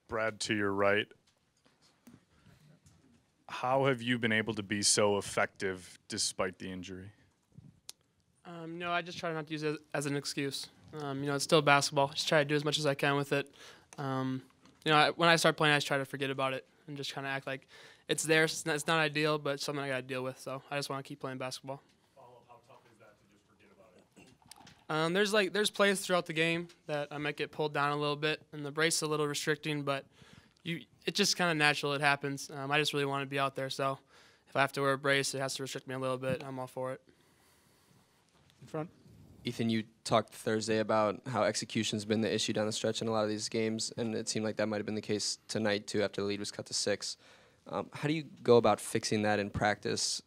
Brad, to your right, how have you been able to be so effective despite the injury? No, I just try not to use it as an excuse. It's still basketball. Just try to do as much as I can with it. When I start playing, I just try to forget about it and just kind of act like it's there. It's not ideal, but it's something I got to deal with. So I just want to keep playing basketball. How tough is that to just forget about it? There's plays throughout the game that I might get pulled down a little bit, and the brace is a little restricting, but it's just kind of natural. It happens. I just really want to be out there, so if I have to wear a brace, it has to restrict me a little bit. I'm all for it. In front. Ethan, you talked Thursday about how execution's been the issue down the stretch in a lot of these games, and it seemed like that might have been the case tonight too after the lead was cut to 6. How do you go about fixing that in practice?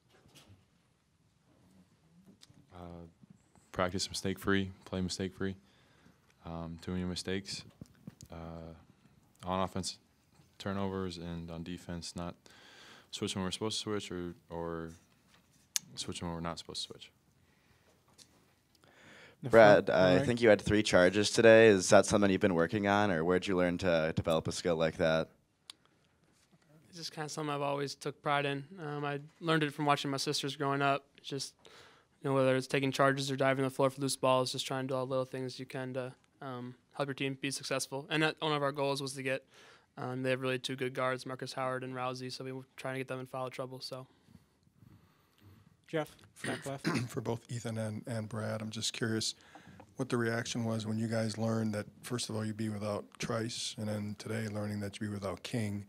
Practice mistake-free, play mistake-free. Too many mistakes. On offense, turnovers, and on defense, not switching when we're supposed to switch or switching when we're not supposed to switch. Brad, I think you had 3 charges today. Is that something you've been working on, or where'd you learn to develop a skill like that? It's just kind of something I've always took pride in. I learned it from watching my sisters growing up. It's just, whether it's taking charges or diving the floor for loose balls, just trying to do all the little things you can to help your team be successful. And one of our goals was to get, they have really 2 good guards, Marcus Howard and Rousey, so we were trying to get them in foul trouble. So, Jeff, back left. For both Ethan and Brad, I'm just curious what the reaction was when you guys learned that, first of all, you'd be without Trice, and then today learning that you'd be without King.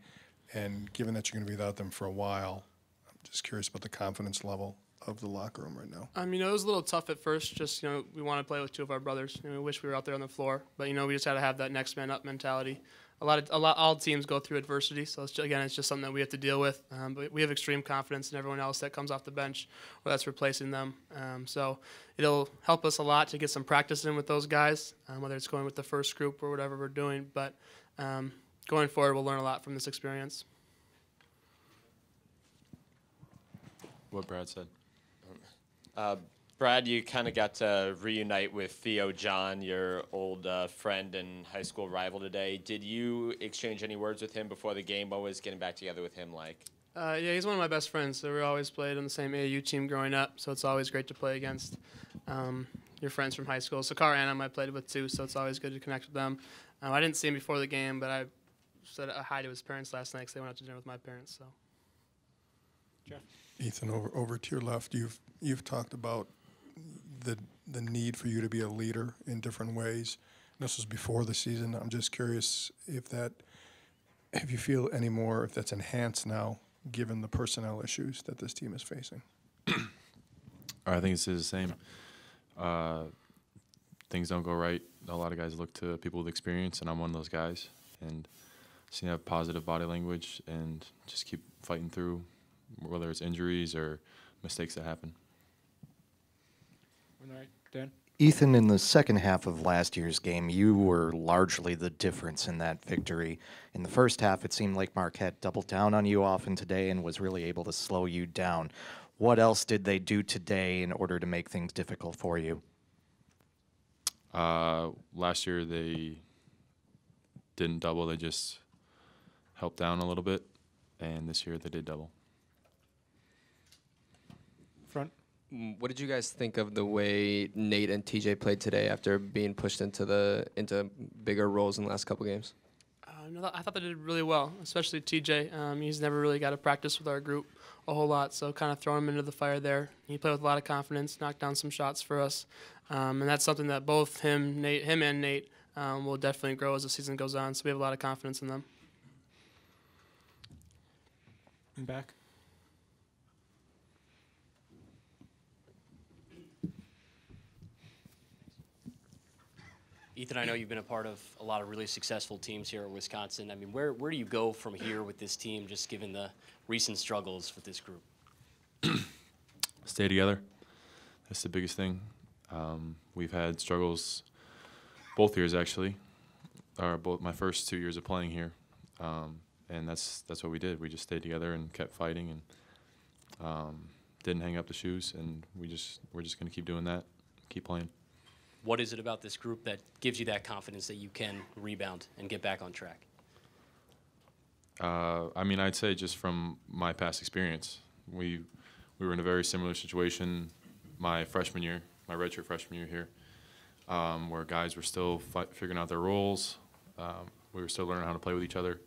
And given that you're going to be without them for a while, I'm just curious about the confidence level of the locker room right now. It was a little tough at first. Just, we want to play with 2 of our brothers. We wish we were out there on the floor. But, we just had to have that next man up mentality. All teams go through adversity, so it's just something that we have to deal with. But we have extreme confidence in everyone else that comes off the bench or that's replacing them. So it'll help us a lot to get some practice in with those guys, whether it's going with the first group or whatever we're doing. But going forward, we'll learn a lot from this experience. What Brad said. Brad, you kind of got to reunite with Theo John, your old friend and high school rival today. Did you exchange any words with him before the game? What was getting back together with him like? Yeah, he's one of my best friends. So we always played on the same AAU team growing up, so it's always great to play against your friends from high school. Sakar and I played with too, so it's always good to connect with them. I didn't see him before the game, but I said hi to his parents last night because they went out to dinner with my parents. So, Jeff. Ethan, over to your left, you've talked about the need for you to be a leader in different ways. This was before the season. I'm just curious if you feel any more, if that's enhanced now, given the personnel issues that this team is facing. I think it's the same. Things don't go right. A lot of guys look to people with experience, and I'm one of those guys. And just have positive body language and just keep fighting through, whether it's injuries or mistakes that happen. All right, Dan. Ethan, in the second half of last year's game, you were largely the difference in that victory. In the first half, it seemed like Marquette doubled down on you often today and was really able to slow you down. What else did they do today in order to make things difficult for you? Last year, they didn't double. They just helped down a little bit. And this year, they did double. Front. What did you guys think of the way Nate and TJ played today after being pushed into bigger roles in the last couple games? I thought they did really well, especially TJ. He's never really got to practice with our group a whole lot, so kind of throw him into the fire there. He played with a lot of confidence, knocked down some shots for us, and that's something that both him and Nate will definitely grow as the season goes on. So we have a lot of confidence in them. And back. Ethan, I know you've been a part of a lot of really successful teams here in Wisconsin. I mean, where do you go from here with this team, just given the recent struggles with this group? Stay together. That's the biggest thing. We've had struggles both years, actually, or both my first 2 years of playing here, and that's what we did. We just stayed together and kept fighting and didn't hang up the shoes, and we're just going to keep doing that, keep playing. What is it about this group that gives you that confidence that you can rebound and get back on track? I mean, I'd say just from my past experience, we were in a very similar situation my freshman year, my redshirt freshman year here, where guys were still figuring out their roles. We were still learning how to play with each other,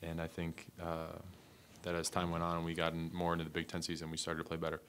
and I think that as time went on and we got more into the Big Ten season, we started to play better.